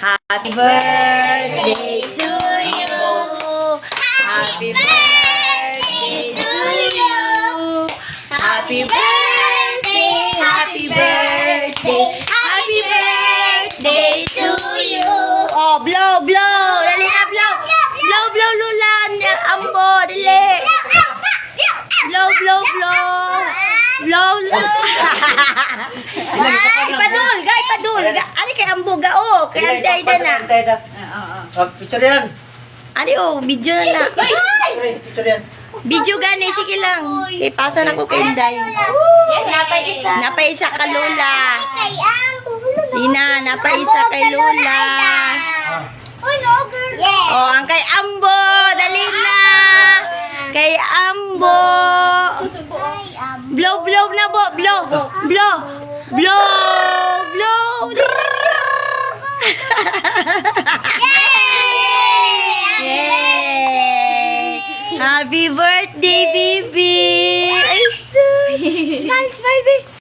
Happy birthday to you. Happy birthday to you. Happy birthday, happy birthday, happy birthday to you. Oh, blow, blow. Dali na, blow. Blow, blow, lulan. Ambo, dali. Blow, blow, blow. Blow, blow. Ipadul, ga, ipadul. Ani kay ambo ga, oh. Kay antay na na. Picture yan. Ani, oh, video na na. Picture yan. Video gani, sige lang. Kay pasa na ko kay Inday. Napay isa ka Lola. Ina, napay isa kay Lola. Oh, ang kay Ambo, dali na. Kay Ambo. Blow, blow na bo, blow. Blow. Blow, blow. Yay! Happy birthday, baby! Ay, sus! Smile, smile, baby!